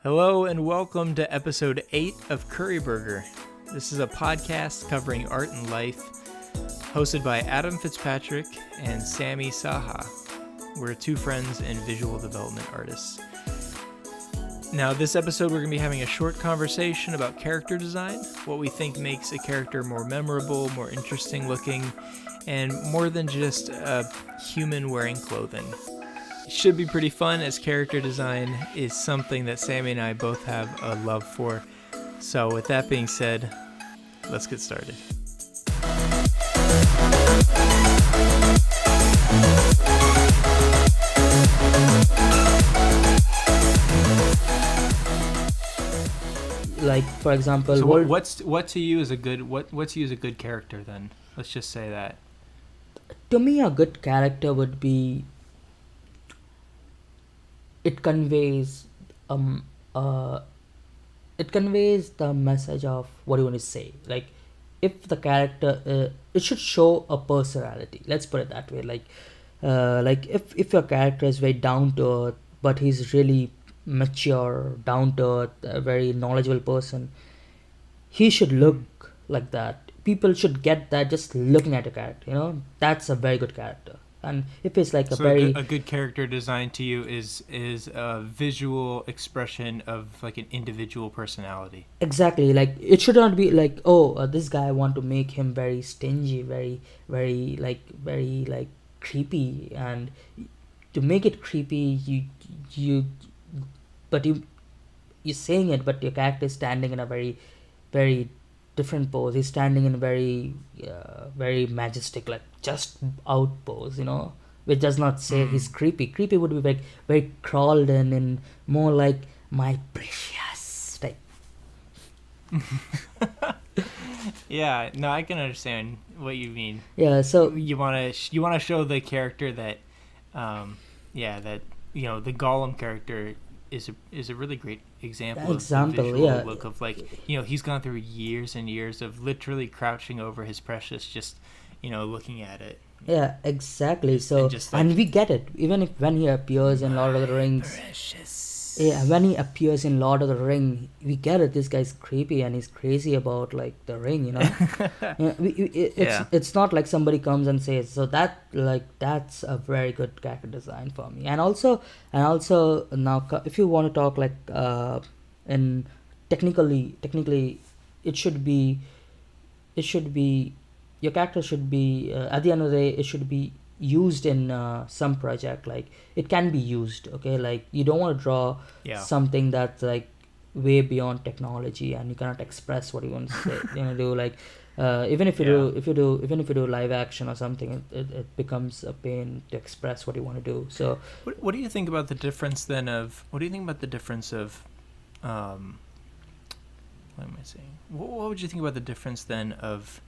Hello and welcome to episode 8 of Curry Burger. This is a podcast covering art and life, hosted by Adam Fitzpatrick and Sammy Saha. We're two friends and visual development artists. Now, this episode we're going to be having a short conversation about character design, what we think makes a character more memorable, more interesting looking, and more than just a human wearing clothing. It should be pretty fun, as character design is something that Sammy and I both have a love for. So with that being said, let's get started. Like, for example, so what to you is a good character then? Let's just say that. To me, a good character would be, it conveys the message of what you want to say. Like, if the character it should show a personality, let's put it that way. Like if your character is very down to earth, but he's really mature, down to earth, a very knowledgeable person, he should look like that. People should get that just looking at a character. That's a very good character. And if it's like a good character design to you is a visual expression of like an individual personality. Exactly. Like, it should not be like, this guy, I want to make him very stingy, very creepy. And to make it creepy, you're saying it, but your character is standing in a very, very different pose. He's standing in a very majestic, like just out pose, which does not say he's creepy. Creepy would be very, very crawled in and more like my precious type. Yeah, no, I can understand what you mean. Yeah, so you want to show the character that, the Gollum character is a really great example of the visual look of, like, he's gone through years and years of literally crouching over his precious, just looking at it. Yeah, exactly. So and we get it even when he appears in Lord of the Rings. Precious. Yeah, when he appears in Lord of the Ring, we get it. This guy's creepy and he's crazy about like the ring. It's not like somebody comes and says so. That's a very good character design for me. And also now, if you want to talk like in technically, it should be your character should be at the end of the day, it should be used in some project. Like, it can be used, okay? Like, you don't want to draw something that's like way beyond technology and you cannot express what you want to say. Do like even if you do live action or something, it becomes a pain to express what you want to do. So what do you think about the difference then of what am I saying? What would you think about the difference then of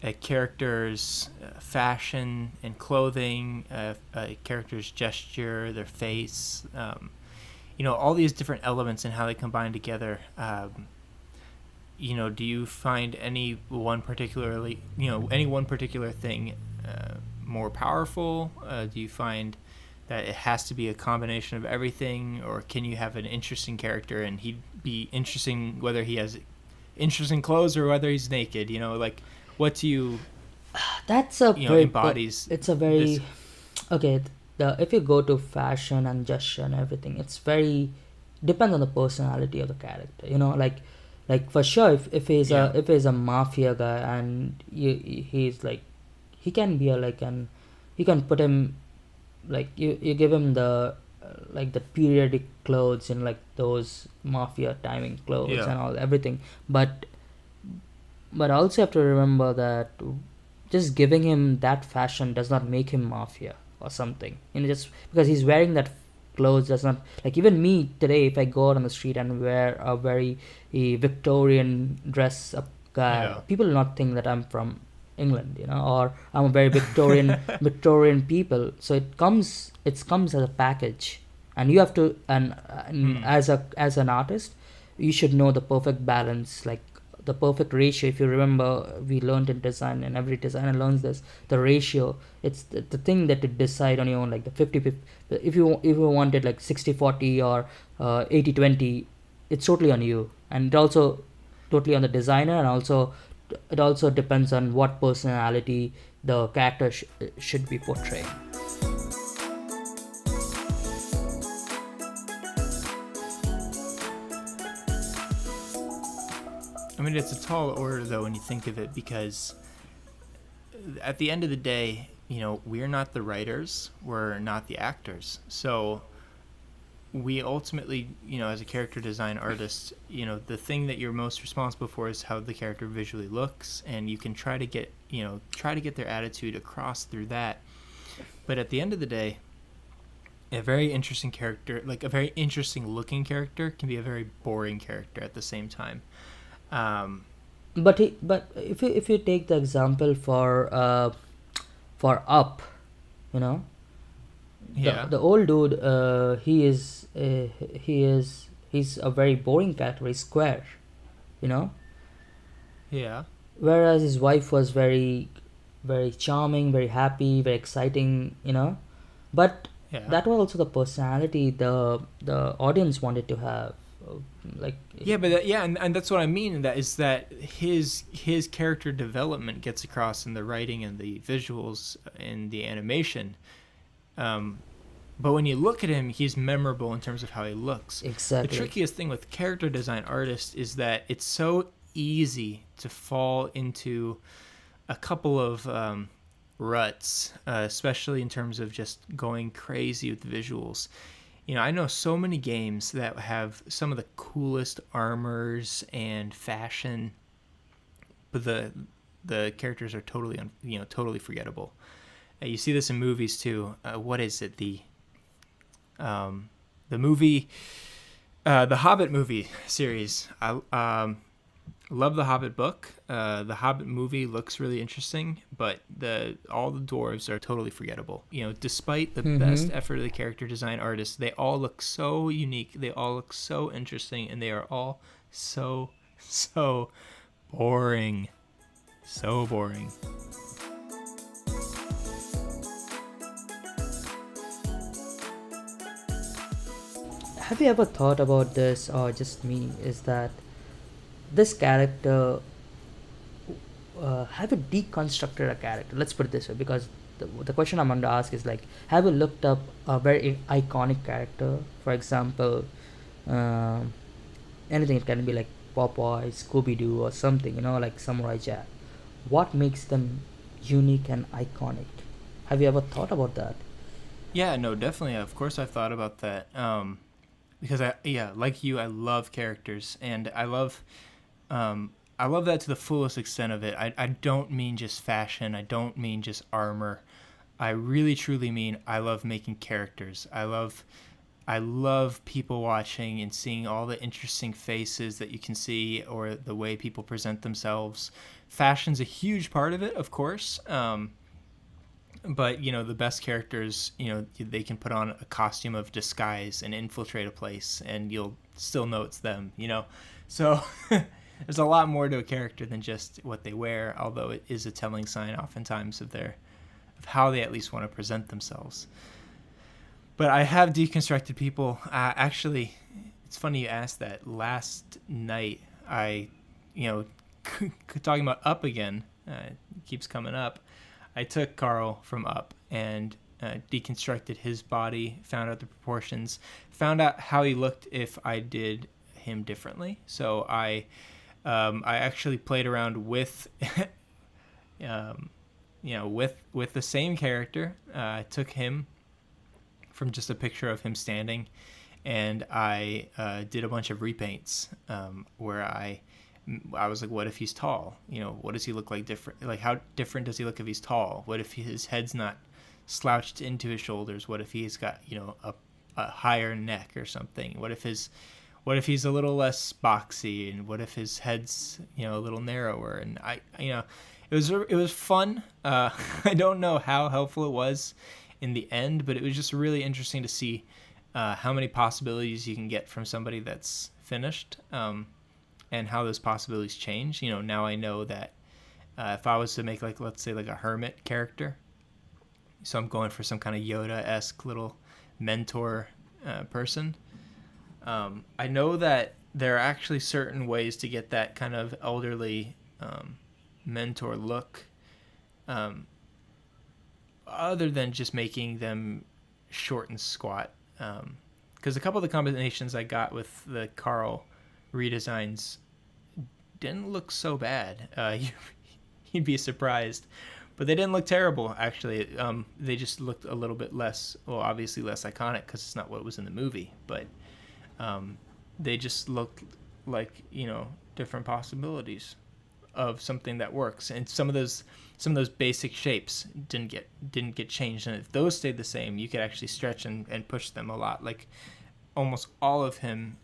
a character's fashion and clothing, a character's gesture, their face, all these different elements and how they combine together? Do you find any one particular thing more powerful? Do you find that it has to be a combination of everything, or can you have an interesting character and he'd be interesting whether he has interesting clothes or whether he's naked? What do you? That's a very embodies. It's a very okay. If you go to fashion and gesture and everything, it's very depends on the personality of the character. Like for sure, if he's a mafia guy and he's like, he can be you can put him like you give him the like the periodic clothes and like those mafia timing clothes and all everything, but also have to remember that just giving him that fashion does not make him mafia or something. Just because he's wearing that clothes does not, like, even me today, if I go out on the street and wear a very Victorian dress up guy, people will not think that I'm from England, or I'm a very Victorian people. So it comes as a package, and you have to as an artist, you should know the perfect balance, like the perfect ratio. If you remember, we learned in design, and every designer learns this, the ratio. It's the thing that you decide on your own, like the 50-50. If you wanted like 60-40 or 80-20, it's totally on you, and it also totally on the designer, and also it also depends on what personality the character should be portraying. I mean, it's a tall order, though, when you think of it, because at the end of the day, we're not the writers, we're not the actors. So we ultimately, as a character design artist, the thing that you're most responsible for is how the character visually looks, and you can try to get their attitude across through that. But at the end of the day, a very interesting character, like a very interesting looking character, can be a very boring character at the same time. But if you take the example for Up, the old dude, he's a very boring character. He's square, you know. Yeah. Whereas his wife was very, very charming, very happy, very exciting, But that was also the personality the audience wanted to have. And that's what I mean. That is that his character development gets across in the writing and the visuals and the animation. But when you look at him, he's memorable in terms of how he looks. Exactly. The trickiest thing with character design artists is that it's so easy to fall into a couple of ruts, especially in terms of just going crazy with the visuals. I know so many games that have some of the coolest armors and fashion, but the characters are totally totally forgettable. You see this in movies too. What is it? The movie, the Hobbit movie series. I love the Hobbit book. The Hobbit movie looks really interesting, but all the dwarves are totally forgettable. Despite the best effort of the character design artists, they all look so unique. They all look so interesting, and they are all so boring. So boring. Have you ever thought about this, or just me? Is that this character, have you deconstructed a character? Let's put it this way, because the question I'm going to ask is like, have you looked up a very iconic character? For example, anything. It can be like Popeye, Scooby-Doo, or something, like Samurai Jack. What makes them unique and iconic? Have you ever thought about that? Yeah, no, definitely. Of course I've thought about that. Because like you, I love characters, and I love that to the fullest extent of it. I don't mean just fashion. I don't mean just armor. I really truly mean I love making characters. I love people watching and seeing all the interesting faces that you can see, or the way people present themselves. Fashion's a huge part of it, of course. But, the best characters, they can put on a costume of disguise and infiltrate a place, and you'll still know it's them, So there's a lot more to a character than just what they wear, although it is a telling sign oftentimes of how they at least want to present themselves. But I have deconstructed people. Actually, it's funny you asked that. Last night, I, talking about Up again, it keeps coming up. I took Carl from Up and deconstructed his body, found out the proportions, found out how he looked if I did him differently. So I actually played around with, with the same character. I took him from just a picture of him standing, and I did a bunch of repaints where I was like, what if he's tall? What does he look like different? Like, how different does he look if he's tall? What if his head's not slouched into his shoulders? What if he's got, a higher neck or something? What if he's a little less boxy? And what if his head's, a little narrower? And it was fun. I don't know how helpful it was in the end, but it was just really interesting to see how many possibilities you can get from somebody that's finished. And how those possibilities change. Now I know that if I was to make, like, let's say, like a hermit character, so I'm going for some kind of Yoda-esque little mentor person, I know that there are actually certain ways to get that kind of elderly mentor look, other than just making them short and squat. Because a couple of the combinations I got with the Carl redesigns didn't look so bad. You'd be surprised. But they didn't look terrible, actually. They just looked a little bit less, well, obviously less iconic because it's not what was in the movie. But they just looked like, different possibilities of something that works. And some of those basic shapes didn't get changed. And if those stayed the same, you could actually stretch and push them a lot. Like almost all of him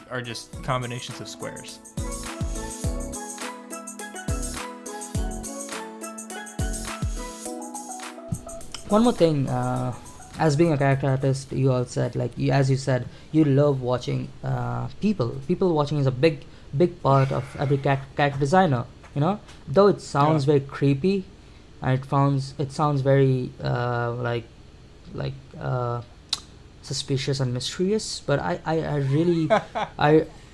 are just combinations of squares. One more thing, as being a character artist, you all said, like, as you said, you love watching people watching is a big part of every character designer, though it sounds very creepy, and it sounds very like suspicious and mysterious, but I really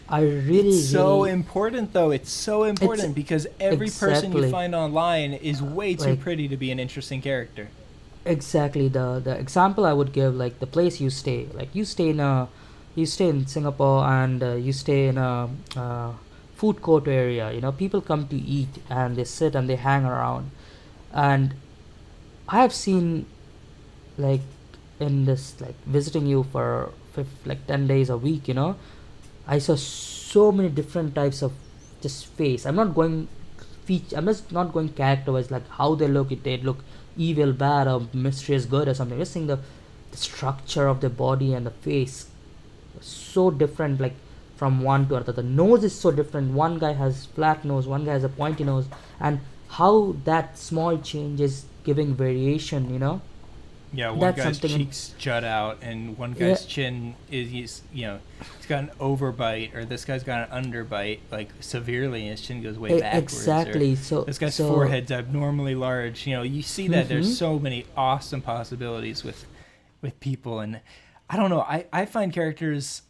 it's so important, though. It's so important because every person you find online is way too pretty to be an interesting character. Exactly. The example I would give, like the place you stay, like you stay in Singapore, and you stay in a food court area. People come to eat and they sit and they hang around, and I have seen, like, in this, like, visiting you for 10 days a week, I saw so many different types of just face. I'm just not going character wise, like how they look. They look evil, bad, or mysterious, good, or something. Just seeing the structure of the body and the face, so different, like from one to another. The nose is so different. One guy has flat nose, one guy has a pointy nose, and how that small change is giving variation. Yeah, one guy's cheeks jut out, and one guy's chin he's got an overbite, or this guy's got an underbite, like severely, and his chin goes way backwards. Exactly. So this guy's forehead's abnormally large. You see that there's so many awesome possibilities with people, and I don't know. I find characters.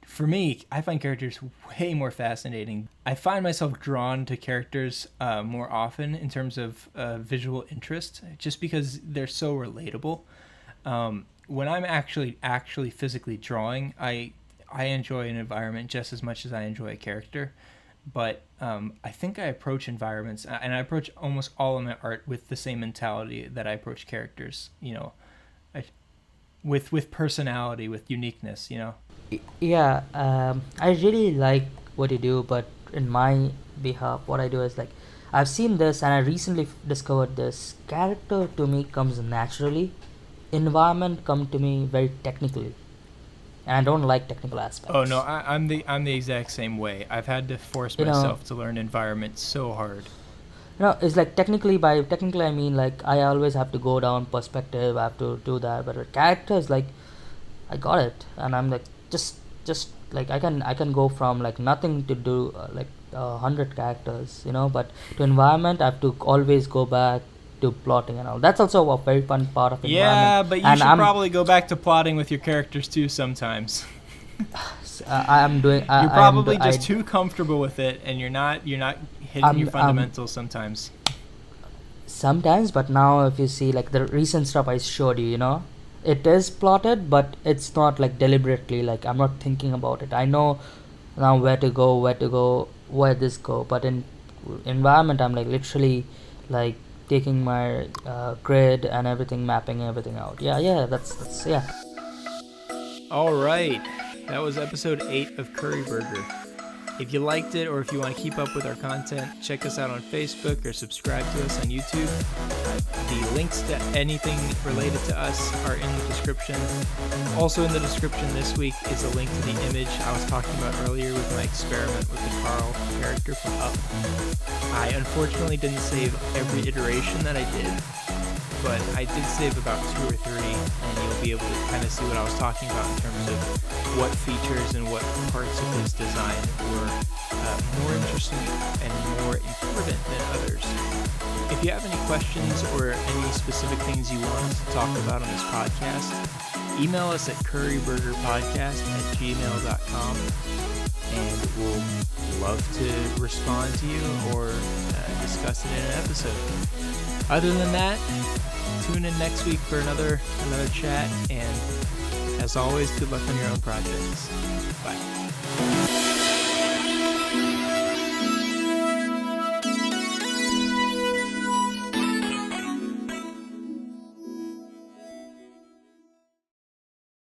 For me, I find characters way more fascinating. I find myself drawn to characters more often in terms of visual interest, just because they're so relatable. When I'm actually physically drawing, I enjoy an environment just as much as I enjoy a character. But I think I approach environments, and I approach almost all of my art with the same mentality that I approach characters. With personality, with uniqueness. Yeah, I really like what you do, but in my behalf, what I do is, like, I've seen this, and I recently discovered this. Character to me comes naturally, environment come to me very technically, and I don't like technical aspects. Oh no, I'm the exact same way. I've had to force myself to learn environment so hard. It's like technically I mean, like, I always have to go down perspective, I have to do that, but with characters, like, I got it, and I'm like, just like, I can go from, like, nothing to do, like 100 characters, but to environment I have to always go back to plotting and all. That's also a very fun part of environment. Yeah, but you should probably go back to plotting with your characters too sometimes. You're probably just too comfortable with it, and you're not hitting your fundamentals sometimes. Sometimes, but now if you see, like, the recent stuff I showed you, it is plotted, but it's not, like, deliberately. Like, I'm not thinking about it. I know now where to go, where this go. But in environment, I'm, like, literally, like, taking my grid and everything, mapping everything out. Yeah. That's. All right. That was episode 8 of Curry Burger. If you liked it, or if you want to keep up with our content, check us out on Facebook or subscribe to us on YouTube. The links to anything related to us are in the description. Also in the description this week is a link to the image I was talking about earlier with my experiment with the Carl character from Up. I unfortunately didn't save every iteration that I did, but I did save about 2 or 3, and you'll be able to kind of see what I was talking about in terms of what features and what parts of his design were more interesting and more important than others. If you have any questions or any specific things you want us to talk about on this podcast, email us at curryburgerpodcast@gmail.com, and we'll love to respond to you or discuss it in an episode. Other than that, tune in next week for another chat, and as always, good luck on your own projects. Bye.